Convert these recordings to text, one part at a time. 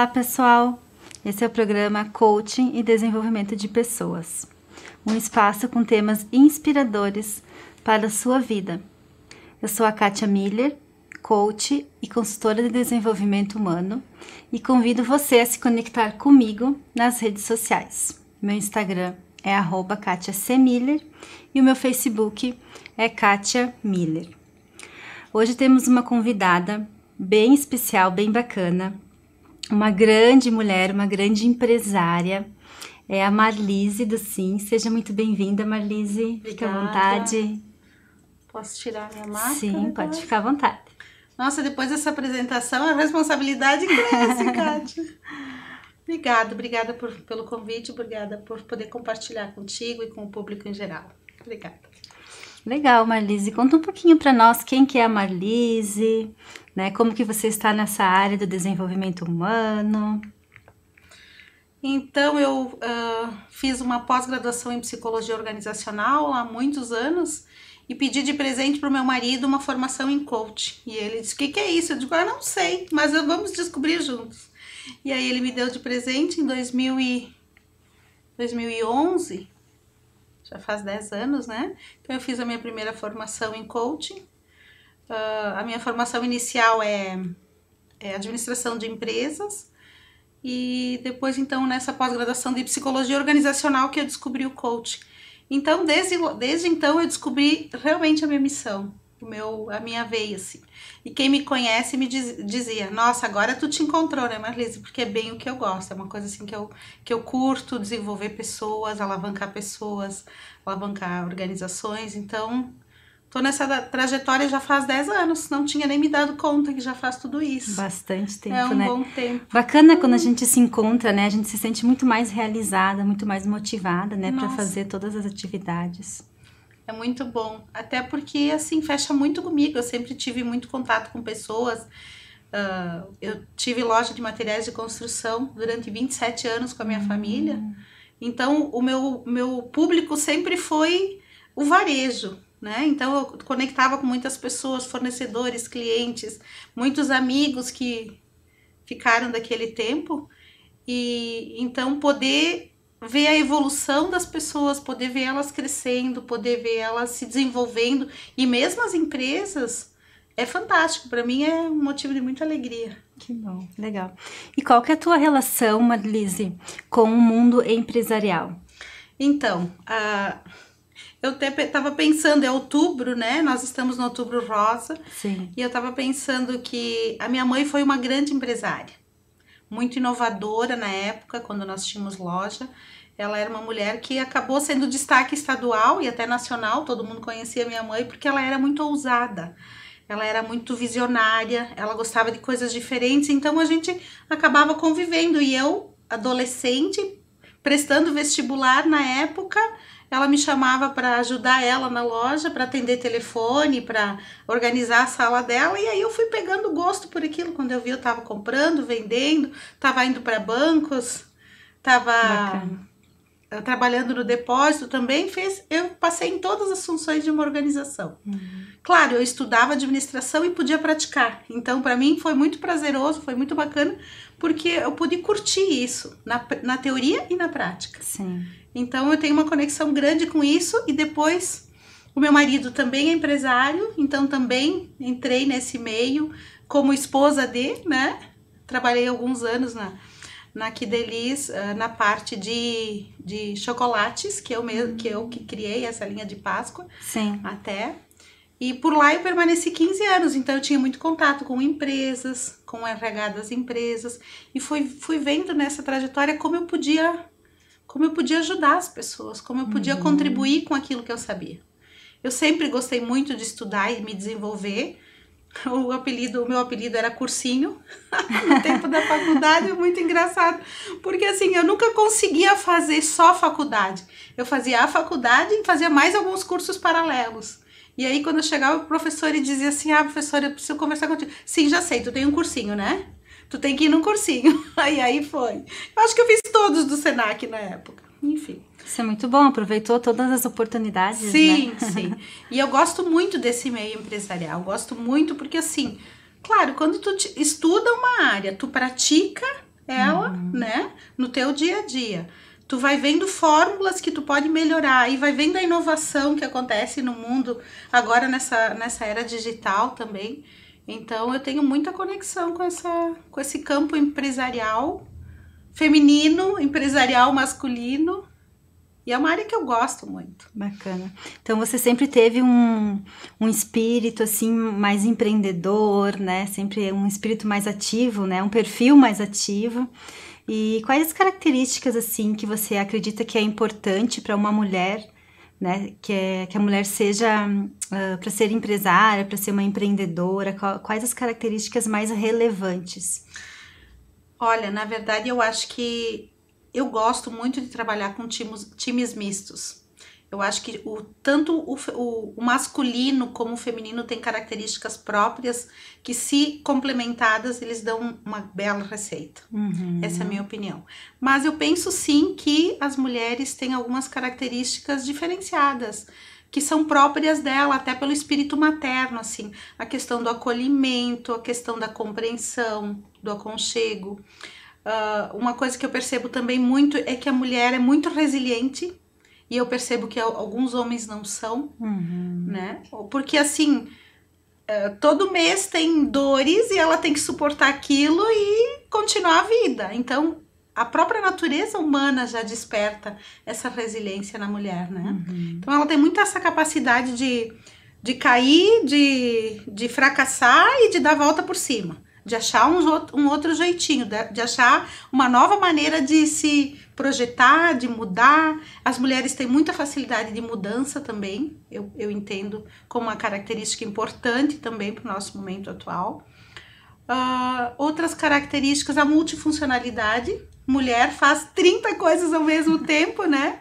Olá, pessoal! Esse é o programa Coaching e Desenvolvimento de Pessoas, um espaço com temas inspiradores para a sua vida. Eu sou a Kátia Miller, coach e consultora de desenvolvimento humano, e convido você a se conectar comigo nas redes sociais. Meu Instagram é @KátiaCMiller e o meu Facebook é Kátia Miller. Hoje temos uma convidada bem especial, bem bacana, uma grande mulher, uma grande empresária, é a Marlise do Sim. Seja muito bem-vinda, Marlise. Fique à vontade. Posso tirar minha máscara? Sim, pode ficar à vontade. Nossa, depois dessa apresentação, a responsabilidade cresce, Kátia. Obrigada pelo convite, obrigada por poder compartilhar contigo e com o público em geral. Obrigada. Legal, Marlise. Conta um pouquinho para nós quem que é a Marlise, né? Como que você está nessa área do desenvolvimento humano? Então, eu fiz uma pós-graduação em psicologia organizacional há muitos anos e pedi de presente para o meu marido uma formação em coach. E ele disse, o que é isso? Eu digo, não sei, mas vamos descobrir juntos. E aí ele me deu de presente em 2011, já faz 10 anos, né? Então eu fiz a minha primeira formação em coaching. A minha formação inicial é administração de empresas. E depois, então, nessa pós-graduação de psicologia organizacional que eu descobri o coaching. Então, desde então, eu descobri realmente a minha missão, a minha veia, assim. E quem me conhece me dizia, nossa, agora tu te encontrou, né, Marlise? Porque é bem o que eu gosto, é uma coisa assim que eu curto, desenvolver pessoas, alavancar organizações. Então, tô nessa trajetória já faz 10 anos, não tinha nem me dado conta que já faz tudo isso. Bastante tempo, né? né? Bom tempo. Bacana quando a gente se encontra, né? A gente se sente muito mais realizada, muito mais motivada, né? Para fazer todas as atividades. É muito bom, até porque, assim, fecha muito comigo. Eu sempre tive muito contato com pessoas. Eu tive loja de materiais de construção durante 27 anos com a minha família. Então, o meu público sempre foi o varejo, né? Então, eu conectava com muitas pessoas, fornecedores, clientes, muitos amigos que ficaram daquele tempo. E então, poder ver a evolução das pessoas, poder ver elas crescendo, poder ver elas se desenvolvendo, e mesmo as empresas, é fantástico. Para mim é um motivo de muita alegria. Que bom, legal. E qual que é a tua relação, Marlise, com o mundo empresarial? Então, eu até estava pensando, é outubro, né? Nós estamos no Outubro Rosa. Sim. E eu estava pensando que a minha mãe foi uma grande empresária, muito inovadora na época, quando nós tínhamos loja. Ela era uma mulher que acabou sendo destaque estadual e até nacional. Todo mundo conhecia minha mãe porque ela era muito ousada, ela era muito visionária, ela gostava de coisas diferentes. Então a gente acabava convivendo, e eu, adolescente, prestando vestibular na época, ela me chamava para ajudar ela na loja, para atender telefone, para organizar a sala dela. E aí eu fui pegando gosto por aquilo. Quando eu vi, eu estava comprando, vendendo, estava indo para bancos, estava trabalhando no depósito também. Eu passei em todas as funções de uma organização. Claro, eu estudava administração e podia praticar. Então, para mim, foi muito prazeroso, foi muito bacana, porque eu pude curtir isso, na teoria e na prática. Sim. Então, eu tenho uma conexão grande com isso. E depois, o meu marido também é empresário, então também entrei nesse meio como esposa né? Trabalhei alguns anos na Kidelis, na parte de chocolates, que eu que criei essa linha de Páscoa. Sim. Até. E por lá eu permaneci 15 anos, então eu tinha muito contato com empresas, com o RH das empresas, e fui vendo nessa trajetória como eu podia ajudar as pessoas, como eu podia contribuir com aquilo que eu sabia. Eu sempre gostei muito de estudar e me desenvolver. O meu apelido era Cursinho, no tempo da faculdade. É muito engraçado, porque assim, eu nunca conseguia fazer só faculdade. Eu fazia a faculdade e fazia mais alguns cursos paralelos. E aí, quando eu chegava, o professor dizia assim, professora, eu preciso conversar contigo. Sim, já sei, tu tem um cursinho, né? Tu tem que ir num cursinho. Aí foi. Eu acho que eu fiz todos do Senac na época. Enfim. Isso é muito bom, aproveitou todas as oportunidades, sim, né? Sim. E eu gosto muito desse meio empresarial, gosto muito porque assim, claro, quando tu estuda uma área, tu pratica, ela, né, no teu dia a dia. Tu vai vendo fórmulas que tu pode melhorar e vai vendo a inovação que acontece no mundo agora nessa era digital também. Então eu tenho muita conexão com esse campo empresarial feminino, empresarial masculino. E é uma área que eu gosto muito. Bacana. Então você sempre teve um espírito assim mais empreendedor, né? Sempre um espírito mais ativo, né? Um perfil mais ativo. E quais as características assim que você acredita que é importante para uma mulher, né? Que a mulher seja para ser empresária, para ser uma empreendedora? Quais as características mais relevantes? Olha, na verdade eu acho que eu gosto muito de trabalhar com times mistos. Eu acho que tanto o masculino como o feminino tem características próprias que, se complementadas, eles dão uma bela receita. Essa é a minha opinião. Mas eu penso sim que as mulheres têm algumas características diferenciadas, que são próprias dela, até pelo espírito materno, assim. A questão do acolhimento, a questão da compreensão, do aconchego. Uma coisa que eu percebo também muito é que a mulher é muito resiliente, e eu percebo que alguns homens não são, né? Porque assim, todo mês tem dores e ela tem que suportar aquilo e continuar a vida. Então, a própria natureza humana já desperta essa resiliência na mulher, né? Então, ela tem muito essa capacidade de cair, de fracassar e de dar a volta por cima. De achar um outro jeitinho, de achar uma nova maneira de se projetar, de mudar. As mulheres têm muita facilidade de mudança também, eu entendo como uma característica importante também para o nosso momento atual. Outras características, a multifuncionalidade. Mulher faz 30 coisas ao mesmo tempo, né?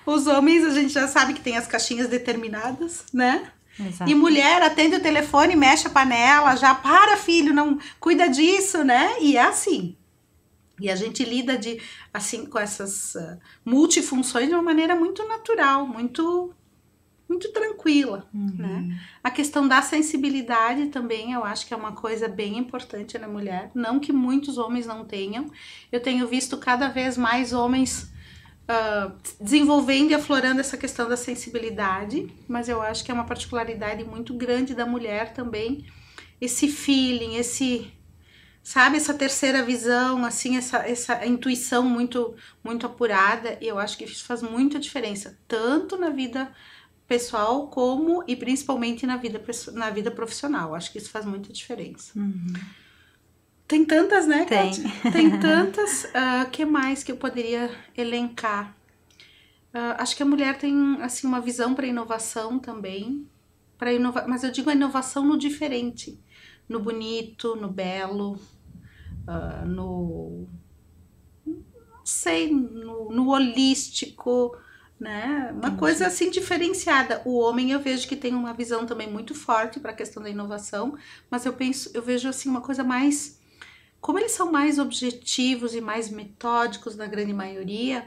Os homens, a gente já sabe que tem as caixinhas determinadas, né? Exato. E mulher atende o telefone, mexe a panela, já para, filho, não cuida disso, né? E é assim. E a gente lida assim, com essas multifunções de uma maneira muito natural, muito tranquila, né? A questão da sensibilidade também, eu acho que é uma coisa bem importante na mulher. Não que muitos homens não tenham. Eu tenho visto cada vez mais homens desenvolvendo e aflorando essa questão da sensibilidade, mas eu acho que é uma particularidade muito grande da mulher também, esse feeling, sabe, essa terceira visão, assim, essa intuição muito apurada, e eu acho que isso faz muita diferença, tanto na vida pessoal como e principalmente na vida profissional. Acho que isso faz muita diferença. Tem tantas, né, Kátia? Tem tantas. Que mais que eu poderia elencar? Acho que a mulher tem, assim, uma visão para inovação também. Mas eu digo a inovação no diferente. No bonito, no belo, não sei, no holístico, né? Uma coisa assim diferenciada. O homem eu vejo que tem uma visão também muito forte para a questão da inovação, mas eu vejo assim uma coisa mais... Como eles são mais objetivos e mais metódicos na grande maioria,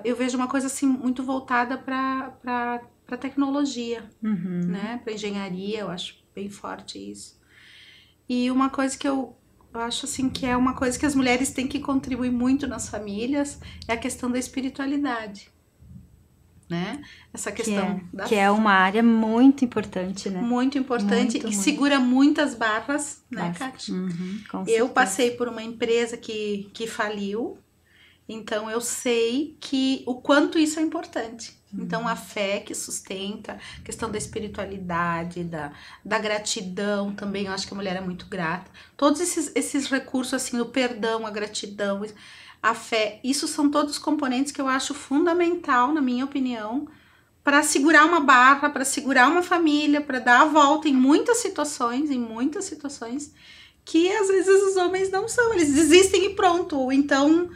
eu vejo uma coisa assim muito voltada para tecnologia, né? Para engenharia, eu acho bem forte isso. E uma coisa que eu acho assim que é uma coisa que as mulheres têm que contribuir muito nas famílias é a questão da espiritualidade, né? Essa questão que é uma área muito importante, né? Muito importante e segura muitas barras, né, Kátia? Eu passei por uma empresa que faliu, então eu sei o quanto isso é importante. Então a fé que sustenta, a questão da espiritualidade, da gratidão também, eu acho que a mulher é muito grata. Todos esses recursos, assim, o perdão, a gratidão, a fé, isso são todos componentes que eu acho fundamental, na minha opinião, para segurar uma barra, para segurar uma família, para dar a volta em muitas situações que às vezes os homens não são, eles desistem e pronto, ou então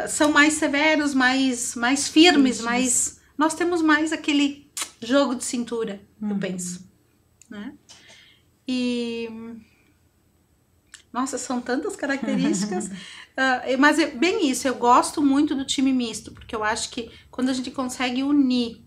são mais severos, mais firmes, mais... Nós temos mais aquele jogo de cintura, eu penso, né? E... Nossa, são tantas características, mas é bem isso, eu gosto muito do time misto, porque eu acho que quando a gente consegue unir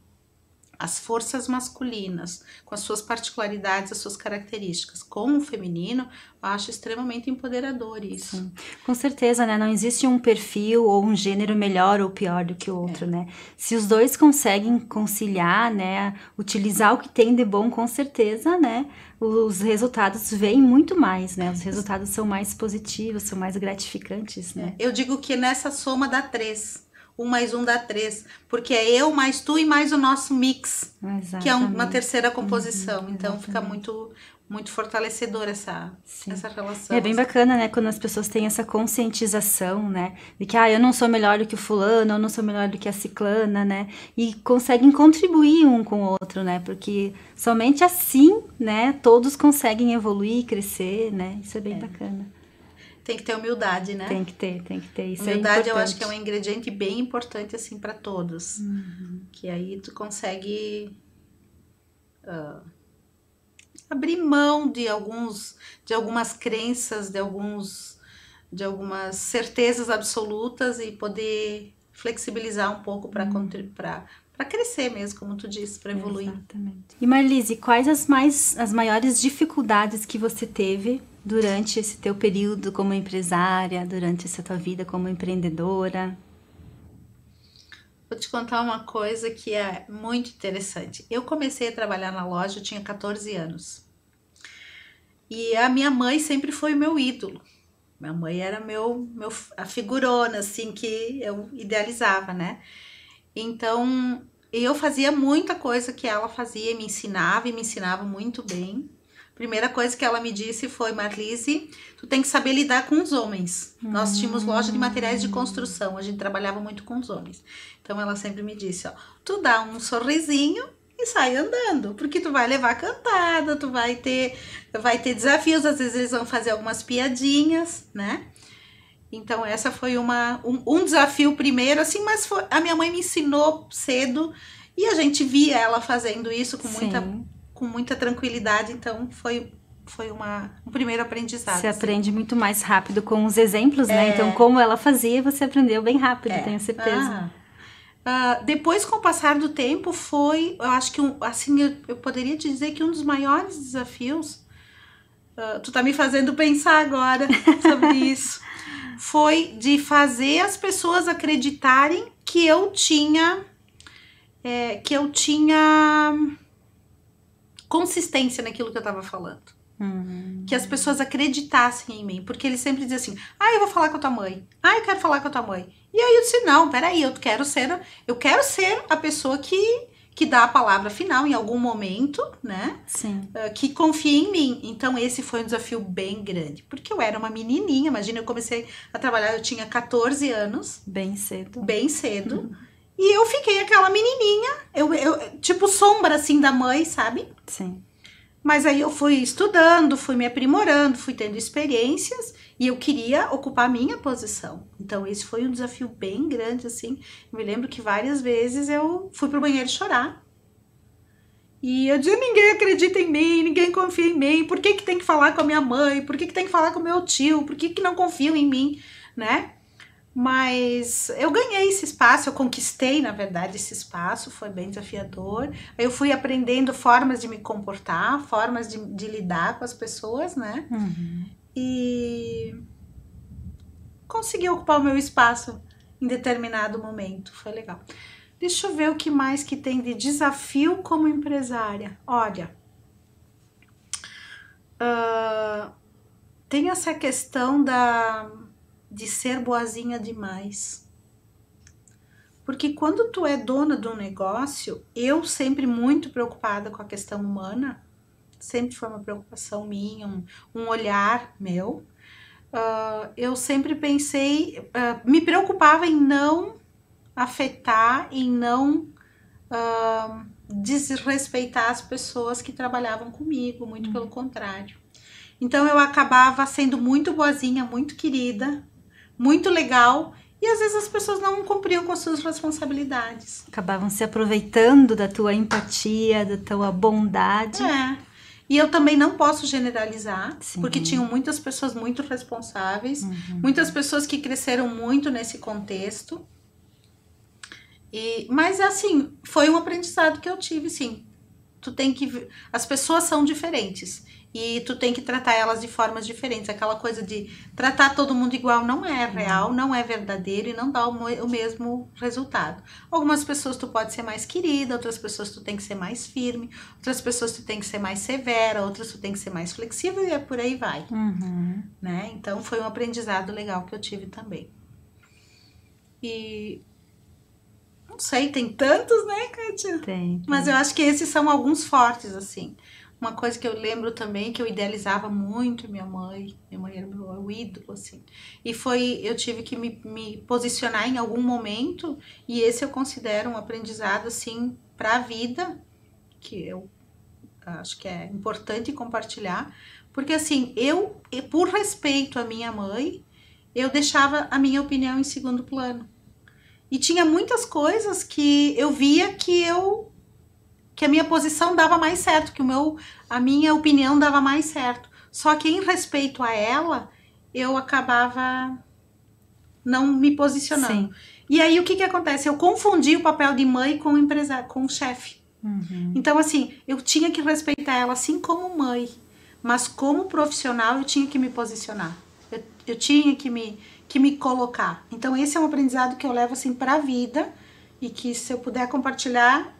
as forças masculinas, com as suas particularidades, as suas características, com o feminino, eu acho extremamente empoderador isso. Sim. Com certeza, né? Não existe um perfil ou um gênero melhor ou pior do que o outro, né? Se os dois conseguem conciliar, né? Utilizar o que tem de bom, com certeza, né? Os resultados vêm muito mais, né? Os resultados são mais positivos, são mais gratificantes, né? Eu digo que nessa soma dá 3. 1 mais 1 dá 3, porque é eu mais tu e mais o nosso mix, Exatamente. que é uma terceira composição. Então exatamente. fica muito fortalecedor essa relação. É bem bacana, né, quando as pessoas têm essa conscientização, né, de que, eu não sou melhor do que o fulano, eu não sou melhor do que a ciclana, né, e conseguem contribuir um com o outro, né, porque somente assim, né, todos conseguem evoluir, crescer, né, isso é bem bacana. Tem que ter humildade, né? Tem que ter, isso humildade é eu acho que é um ingrediente bem importante, assim, para todos. Que aí tu consegue abrir mão de algumas crenças, de algumas certezas absolutas e poder flexibilizar um pouco para crescer mesmo, como tu disse, para evoluir. Exatamente. E Marlise, quais as maiores dificuldades que você teve durante esse teu período como empresária, durante essa tua vida como empreendedora? Vou te contar uma coisa que é muito interessante. Eu comecei a trabalhar na loja, eu tinha 14 anos. E a minha mãe sempre foi o meu ídolo. Minha mãe era a figurona, assim, que eu idealizava, né? Então, eu fazia muita coisa que ela fazia, me ensinava muito bem. Primeira coisa que ela me disse foi: Marlise, tu tem que saber lidar com os homens. Nós tínhamos loja de materiais de construção, a gente trabalhava muito com os homens. Então ela sempre me disse, tu dá um sorrisinho e sai andando, porque tu vai levar cantada, tu vai ter desafios, às vezes eles vão fazer algumas piadinhas, né? Então essa foi um desafio primeiro, assim, mas a minha mãe me ensinou cedo e a gente via ela fazendo isso com muita tranquilidade, então foi um primeiro aprendizado. Você aprende muito mais rápido com os exemplos, né? Então, como ela fazia, você aprendeu bem rápido, tenho certeza. Depois, com o passar do tempo, eu acho que, eu poderia te dizer que um dos maiores desafios, tu tá me fazendo pensar agora sobre isso, foi de fazer as pessoas acreditarem que eu tinha consistência naquilo que eu tava falando. Que as pessoas acreditassem em mim, porque eles sempre diziam assim, eu vou falar com a tua mãe, eu quero falar com a tua mãe. E aí eu disse, não, peraí, eu quero ser a pessoa que dá a palavra final em algum momento, né? Sim. Que confia em mim. Então esse foi um desafio bem grande, porque eu era uma menininha, imagina, eu comecei a trabalhar, eu tinha 14 anos. Bem cedo. E eu fiquei aquela menininha, eu tipo sombra assim da mãe, sabe? Sim. Mas aí eu fui estudando, fui me aprimorando, fui tendo experiências e eu queria ocupar a minha posição. Então esse foi um desafio bem grande, assim. Eu me lembro que várias vezes eu fui pro banheiro chorar. E eu dizia, ninguém acredita em mim, ninguém confia em mim. Por que tem que falar com a minha mãe? Por que tem que falar com o meu tio? Por que não confiam em mim, né? Mas eu ganhei esse espaço, eu conquistei, na verdade, esse espaço, foi bem desafiador. Eu fui aprendendo formas de me comportar, formas de lidar com as pessoas, né? E consegui ocupar o meu espaço em determinado momento, foi legal. Deixa eu ver o que mais que tem de desafio como empresária. Olha, tem essa questão de ser boazinha demais. Porque quando tu é dona de um negócio, eu sempre muito preocupada com a questão humana, sempre foi uma preocupação minha, um olhar meu. Eu sempre pensei, me preocupava em não afetar, em não desrespeitar as pessoas que trabalhavam comigo, muito pelo contrário. Então eu acabava sendo muito boazinha, muito querida, muito legal, e às vezes as pessoas não cumpriam com as suas responsabilidades. Acabavam se aproveitando da tua empatia, da tua bondade. E eu também não posso generalizar, porque tinham muitas pessoas muito responsáveis, muitas pessoas que cresceram muito nesse contexto. Mas assim, foi um aprendizado que eu tive, sim. As pessoas são diferentes e tu tem que tratar elas de formas diferentes. Aquela coisa de tratar todo mundo igual não é real, não é verdadeiro e não dá o mesmo resultado. Algumas pessoas tu pode ser mais querida, outras pessoas tu tem que ser mais firme, outras pessoas tu tem que ser mais severa, outras tu tem que ser mais flexível e por aí vai. Né? Então foi um aprendizado legal que eu tive também. E não sei, tem tantos, né, Kátia? Tem. Mas eu acho que esses são alguns fortes, assim. Uma coisa que eu lembro também, que eu idealizava muito minha mãe era meu ídolo, assim. E eu tive que me posicionar em algum momento, e esse eu considero um aprendizado, assim, para a vida, que eu acho que é importante compartilhar, porque, assim, por respeito à minha mãe, eu deixava a minha opinião em segundo plano. E tinha muitas coisas que eu via que a minha posição dava mais certo, que a minha opinião dava mais certo. Só que em respeito a ela, eu acabava não me posicionando. Sim. E aí o que acontece? Eu confundi o papel de mãe com empresário, com o chefe. Então, assim, eu tinha que respeitar ela assim como mãe, mas como profissional eu tinha que me posicionar. Eu tinha que me colocar. Então esse é um aprendizado que eu levo assim para a vida e que se eu puder compartilhar,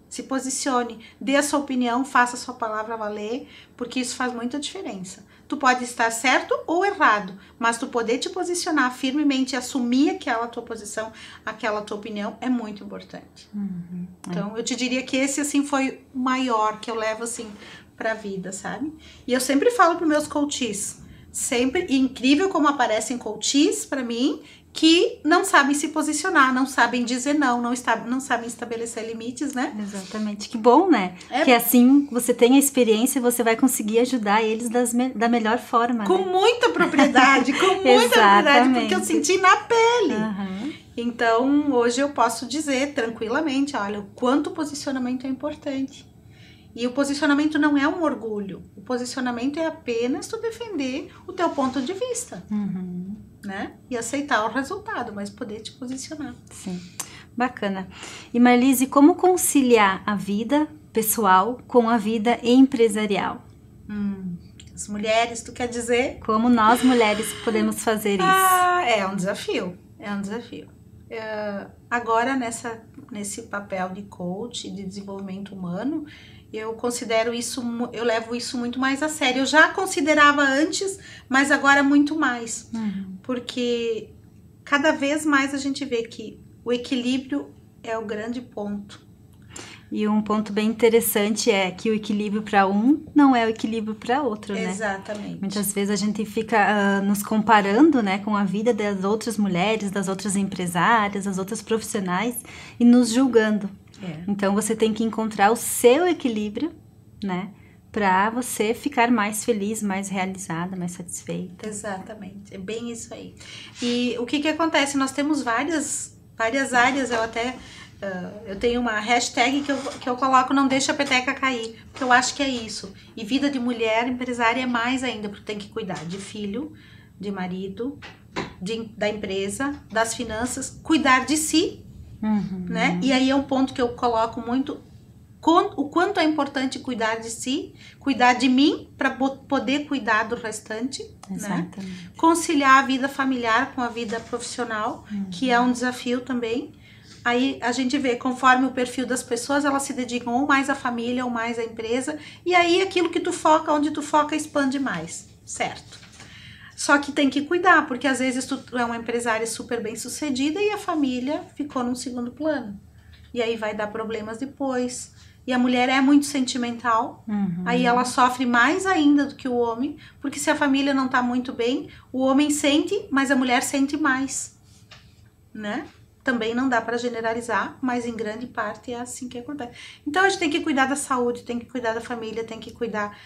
se posicione, dê a sua opinião, faça a sua palavra valer, porque isso faz muita diferença. Tu pode estar certo ou errado, mas tu poder te posicionar firmemente e assumir aquela tua posição, aquela tua opinião é muito importante. Então eu te diria que esse assim foi o maior que eu levo assim para a vida, sabe? E eu sempre falo para meus coaches, sempre, e incrível como aparecem coaches para mim que não sabem se posicionar, não sabem dizer não sabem estabelecer limites, né? Exatamente, que bom, né? Que assim você tem a experiência e você vai conseguir ajudar eles da melhor forma, com muita propriedade, porque eu senti na pele. Então, hoje eu posso dizer tranquilamente, olha, o quanto o posicionamento é importante. E o posicionamento não é um orgulho. O posicionamento é apenas tu defender o teu ponto de vista. Né? E aceitar o resultado, mas poder te posicionar. Sim, bacana. E Marlise, como conciliar a vida pessoal com a vida empresarial? As mulheres, tu quer dizer? Como nós mulheres podemos fazer isso? É um desafio. Agora, nesse papel de coach, de desenvolvimento humano, eu levo isso muito mais a sério. Eu já considerava antes, mas agora muito mais. Porque cada vez mais a gente vê que o equilíbrio é o grande ponto. E um ponto bem interessante é que o equilíbrio para um não é o equilíbrio para outro, né? Exatamente. Muitas vezes a gente fica nos comparando, né, com a vida das outras mulheres, das outras empresárias, das outras profissionais e nos julgando. Então você tem que encontrar o seu equilíbrio, né, para você ficar mais feliz, mais realizada, mais satisfeita. Exatamente, é bem isso aí. E o que acontece? Nós temos várias áreas, eu tenho uma hashtag que eu coloco não deixa a peteca cair, porque eu acho que é isso. E vida de mulher empresária é mais ainda, porque tem que cuidar de filho, de marido, da empresa, das finanças, cuidar de si, né? E aí é um ponto que eu coloco muito, o quanto é importante cuidar de si, cuidar de mim, para poder cuidar do restante, né? Conciliar a vida familiar com a vida profissional, que é um desafio também. Aí a gente vê, conforme o perfil das pessoas, elas se dedicam ou mais à família ou mais à empresa, e aí aquilo que tu foca, onde tu foca, expande mais, certo? Só que tem que cuidar, porque às vezes tu é uma empresária super bem sucedida e a família ficou num segundo plano. E aí vai dar problemas depois. E a mulher é muito sentimental, aí ela sofre mais ainda do que o homem, porque se a família não tá muito bem, o homem sente, mas a mulher sente mais, né? Também não dá para generalizar, mas em grande parte é assim que acontece. Então a gente tem que cuidar da saúde, tem que cuidar da família, tem que cuidar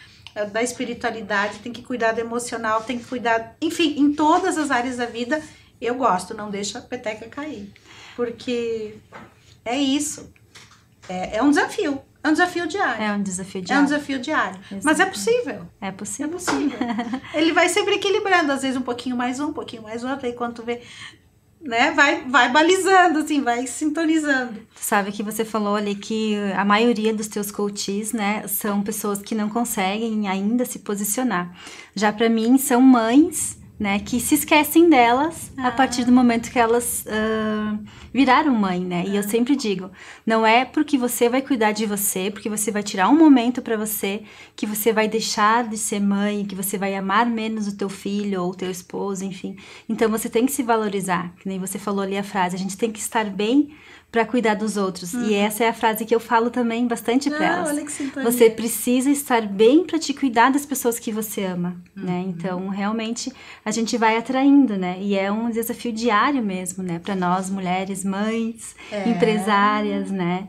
da espiritualidade, tem que cuidar do emocional, tem que cuidar, enfim, em todas as áreas da vida. Eu gosto, não deixa a peteca cair, porque é isso, é um desafio. É um desafio diário. É um desafio diário. Mas é possível. É possível. Ele vai sempre equilibrando, às vezes um pouquinho mais um, pouquinho mais outro, aí quando tu vê, né, vai balizando, assim, vai sintonizando. Tu sabe que você falou ali que a maioria dos teus coaches, né, são pessoas que não conseguem ainda se posicionar. Já para mim, são mães, né, que se esquecem delas a partir do momento que elas viraram mãe, né? E eu sempre digo, não é porque você vai cuidar de você, porque você vai tirar um momento para você, que você vai deixar de ser mãe, que você vai amar menos o teu filho ou o teu esposo, enfim. Então você tem que se valorizar, que nem você falou ali a frase, a gente tem que estar bem para cuidar dos outros. E essa é a frase que eu falo também bastante para elas. Olha que sintonia. Você precisa estar bem para te cuidar das pessoas que você ama, né? Então, realmente, a gente vai atraindo, né? E é um desafio diário mesmo, né? Para nós, mulheres, mães, empresárias, né?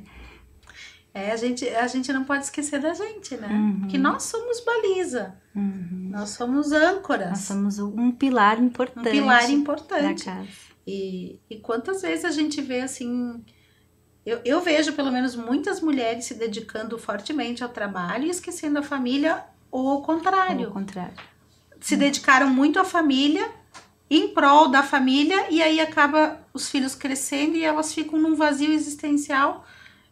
A gente não pode esquecer da gente, né? Que nós somos baliza. Nós somos âncoras. Nós somos um pilar importante. Um pilar importante. Da casa. E quantas vezes a gente vê assim... Eu vejo pelo menos muitas mulheres se dedicando fortemente ao trabalho e esquecendo a família, ou ao contrário. Ou ao contrário. Se dedicaram muito à família, em prol da família, e aí acaba os filhos crescendo e elas ficam num vazio existencial.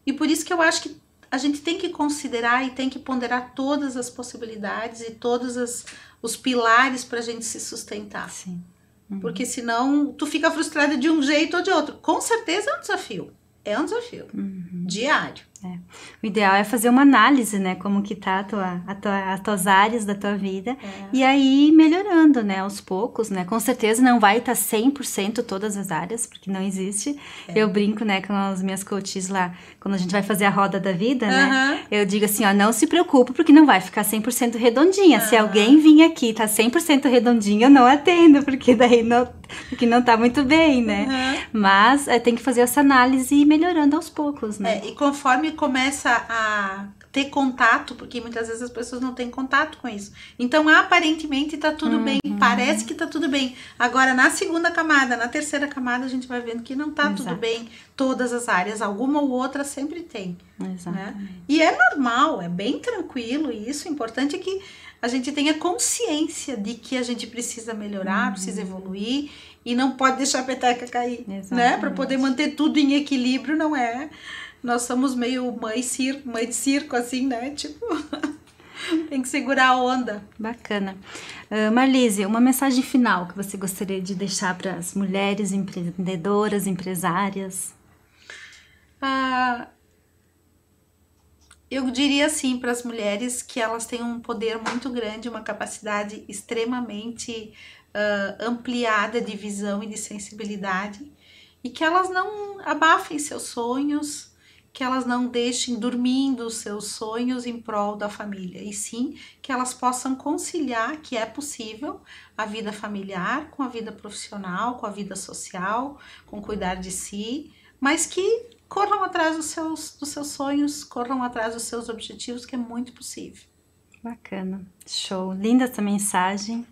E por isso que eu acho que a gente tem que considerar e tem que ponderar todas as possibilidades e todos os pilares para a gente se sustentar. Sim. Porque senão tu fica frustrada de um jeito ou de outro. Com certeza é um desafio. É um desafio. Diário. O ideal é fazer uma análise, né? Como que tá as tuas áreas da tua vida. E aí melhorando, né? Aos poucos, né? Com certeza não vai estar 100% todas as áreas, porque não existe. Eu brinco, né? Com as minhas coaches lá, quando a gente vai fazer a roda da vida, né? Eu digo assim, ó, não se preocupe, porque não vai ficar 100% redondinha. Se alguém vir aqui e tá 100% redondinha, eu não atendo, porque daí não tá muito bem, né? Mas tem que fazer essa análise e ir melhorando aos poucos, né? E conforme começa a ter contato, porque muitas vezes as pessoas não têm contato com isso. Então, aparentemente tá tudo bem, parece que tá tudo bem. Agora, na segunda camada, na terceira camada, a gente vai vendo que não tá tudo bem, todas as áreas, alguma ou outra sempre tem. Né? E é normal, é bem tranquilo, e isso, o importante é que a gente tenha consciência de que a gente precisa melhorar, precisa evoluir, e não pode deixar a peteca cair, né? Para poder manter tudo em equilíbrio, não é... Nós somos meio mãe de circo, assim, né? Tipo, tem que segurar a onda. Bacana. Marlise, uma mensagem final que você gostaria de deixar para as mulheres empreendedoras, empresárias? Eu diria assim para as mulheres que elas têm um poder muito grande, uma capacidade extremamente ampliada de visão e de sensibilidade, e que elas não abafem seus sonhos, que elas não deixem dormindo os seus sonhos em prol da família, e sim que elas possam conciliar, que é possível, a vida familiar com a vida profissional, com a vida social, com cuidar de si, mas que corram atrás dos seus sonhos, corram atrás dos seus objetivos, que é muito possível. Bacana, show, linda essa mensagem.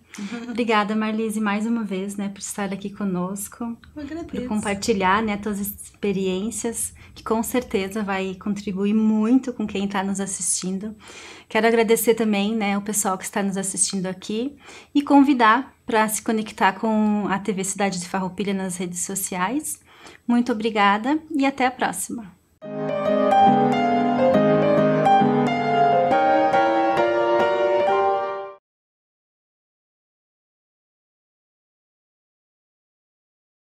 Obrigada, Marlise, mais uma vez, né, por estar aqui conosco, por compartilhar, né, tuas experiências, que com certeza vai contribuir muito com quem está nos assistindo. Quero agradecer também, né, o pessoal que está nos assistindo aqui e convidar para se conectar com a TV Cidade de Farroupilha nas redes sociais. Muito obrigada e até a próxima.